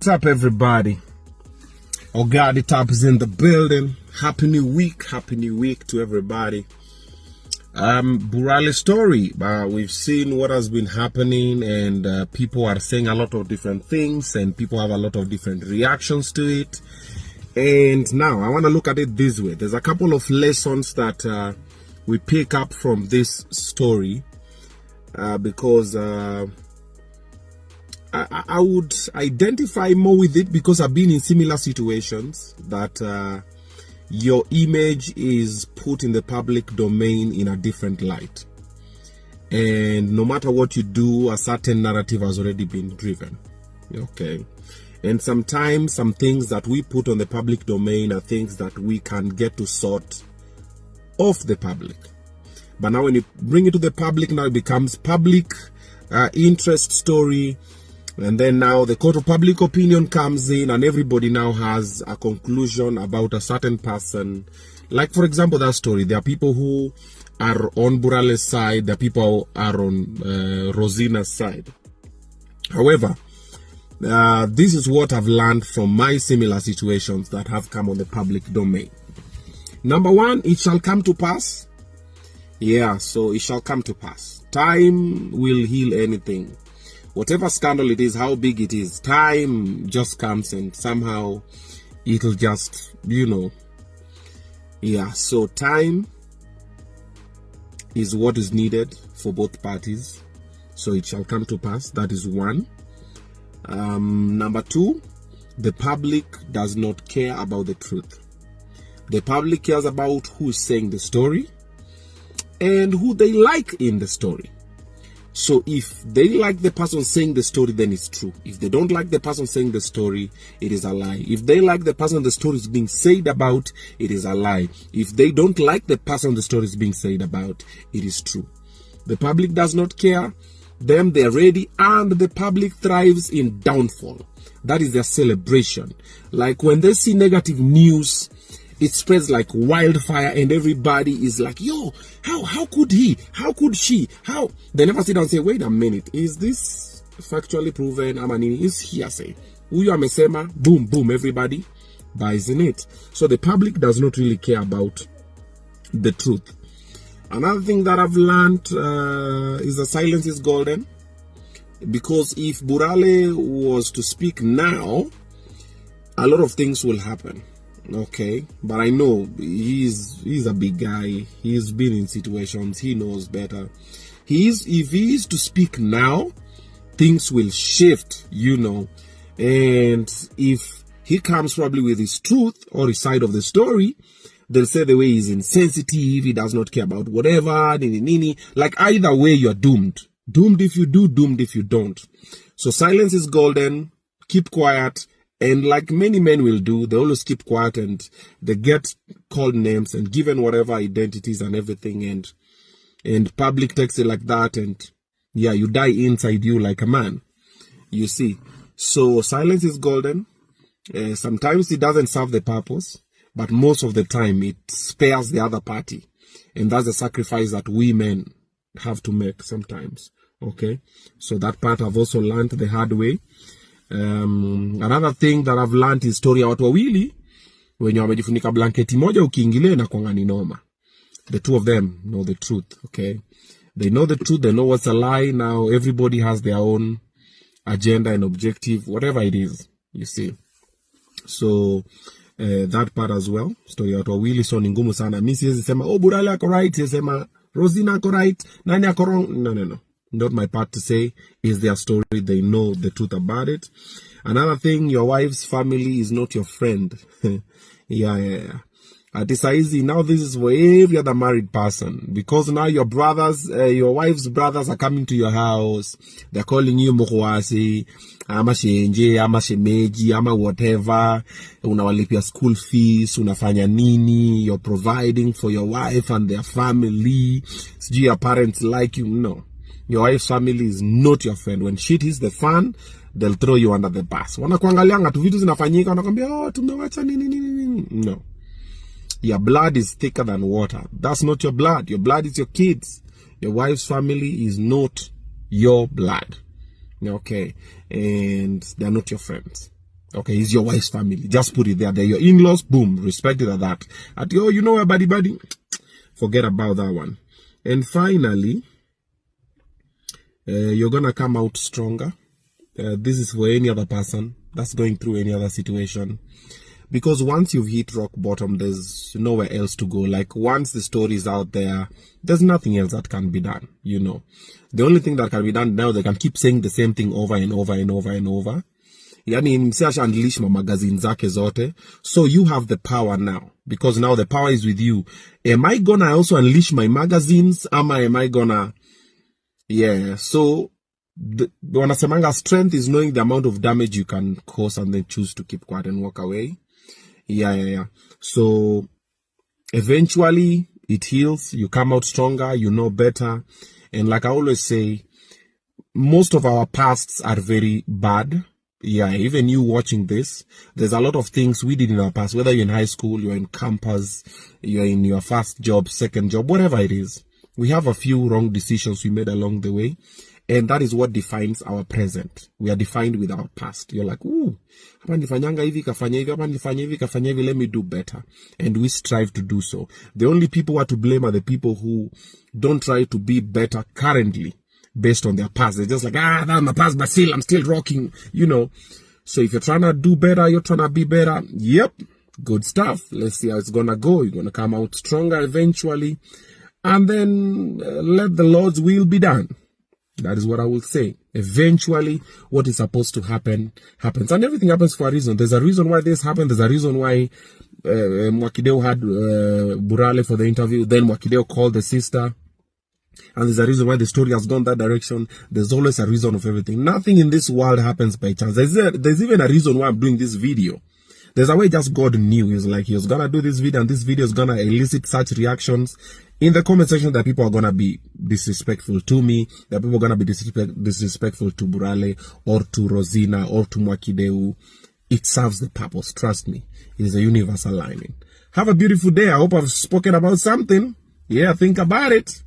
What's up, everybody? Ogaobina is in the building. Happy new week to everybody. Burale story. We've seen what has been happening, and people are saying a lot of different things, and people have a lot of different reactions to it. And now I want to look at it this way. There's a couple of lessons that we pick up from this story, because I would identify more with it because I've been in similar situations that your image is put in the public domain in a different light. And no matter what you do, a certain narrative has already been driven. Okay. And sometimes some things that we put on the public domain are things that we can get to sort off the public. But now when you bring it to the public, now it becomes public interest story. And then now the court of public opinion comes in, and everybody now has a conclusion about a certain person. Like, for example, that story, there are people who are on Burale's side, there are people who are on Rozina's side. However, this is what I've learned from my similar situations that have come on the public domain. Number one, it shall come to pass. Yeah, so it shall come to pass. Time will heal anything. Whatever scandal it is, how big it is, time just comes and somehow it'll just, yeah. So time is what is needed for both parties. So it shall come to pass. That is one. Number two, the public does not care about the truth. The public cares about who's saying the story and who they like in the story. So if they like the person saying the story, then it's true. If they don't like the person saying the story, it is a lie. If they like the person the story is being said about, it is a lie. If they don't like the person the story is being said about, it is true. The public does not care. Them, they're ready, and the public thrives in downfall. That is their celebration. Like when they see negative news, it spreads like wildfire, and everybody is like, yo, how could he? How could she? How? They never sit down and say, wait a minute, is this factually proven? Amanini is hearsay. Uyu amesema, boom, boom, everybody buys in it. So the public does not really care about the truth. Another thing that I've learned is that silence is golden. Because if Burale was to speak now, a lot of things will happen. Okay, but I know he's a big guy. He's been in situations. He knows better. If he is to speak now, things will shift, And if he comes probably with his truth or his side of the story, they'll say the way he's insensitive, he does not care about whatever, like either way you're doomed. Doomed if you do, doomed if you don't. So silence is golden. Keep quiet. And like many men will do, they always keep quiet and they get called names and given whatever identities and everything, and public takes it like that, and yeah, you die inside you like a man, you see. So silence is golden. Sometimes it doesn't serve the purpose, but most of the time it spares the other party, and that's the sacrifice that we men have to make sometimes. Okay, so that part I've also learned the hard way. Another thing that I've learned is story ya watu wawili wenye wamejifunika blanketi moja, ukiingilia na kwangani noma. The two of them know the truth, okay? They know the truth, they know what's a lie. Now everybody has their own agenda and objective, whatever it is, you see. So that part as well, story ya watu wawili, so ni ngumu sana. Mimi siwezi sema, oh, Burale ako right, siwezi sema Rozina ako right, nani ako wrong. No. Not my part to say. Is their story. They know the truth about it. Another thing, your wife's family is not your friend. Yeah. At this easy. Now this is for every other married person, because now your brothers, your wife's brothers are coming to your house. They're calling you muhuasi, ama shenje, ama shemeji, ama whatever. Unawalipia school fees, unafanya nini. You're providing for your wife and their family. Do your parents like you? No. Your wife's family is not your friend. When shit hits the fan, they'll throw you under the bus. Wanakuangalianga tu vitu zinafanyika, wanakwambia, oh, tumewacha nini. No. Your blood is thicker than water. That's not your blood. Your blood is your kids. Your wife's family is not your blood. Okay? And they're not your friends. Okay, it's your wife's family. Just put it there. They're your in-laws. Boom, respect it at that. At you know what, buddy, forget about that one. And finally, you're gonna come out stronger. This is for any other person that's going through any other situation, because once you've hit rock bottom, there's nowhere else to go. Like, once the story is out there, there's nothing else that can be done. You know, the only thing that can be done now, they can keep saying the same thing over and over and over and over. Yani msiasha unleash ma magazine zake zote. So you have the power now, because now the power is with you. Am I gonna also unleash my magazines? Am I gonna? Yeah. So wanasemanga strength is knowing the amount of damage you can cause and then choose to keep quiet and walk away. Yeah. So eventually it heals. You come out stronger. You know better. And like I always say, most of our pasts are very bad. Yeah, even you watching this, there's a lot of things we did in our past, whether you're in high school, you're in campus, you're in your first job, second job, whatever it is. We have a few wrong decisions we made along the way, and that is what defines our present. We are defined with our past. You're like, ooh, hapa nilifanyanga hivi, kafanya hivi, hapa nilifanya hivi, kafanya hivi, let me do better. And we strive to do so. The only people who are to blame are the people who don't try to be better currently, based on their past. They're just like, that's my past, but still, I'm still rocking, you know. So if you're trying to do better, you're trying to be better, yep, good stuff. Let's see how it's gonna go. You're gonna come out stronger eventually, and then let the Lord's will be done. That is what I will say. Eventually, what is supposed to happen, happens. And everything happens for a reason. There's a reason why this happened. There's a reason why Mwakideu had Burale for the interview. Then Mwakideu called the sister. And there's a reason why the story has gone that direction. There's always a reason of everything. Nothing in this world happens by chance. There's even a reason why I'm doing this video. There's a way just God knew. He's like, he was gonna do this video, and this video is gonna elicit such reactions in the comment section that people are gonna be disrespectful to me, that people are gonna be disrespectful to Burale or to Rozina or to Mwakideu. It serves the purpose. Trust me. It is a universal lining. Have a beautiful day. I hope I've spoken about something. Yeah, think about it.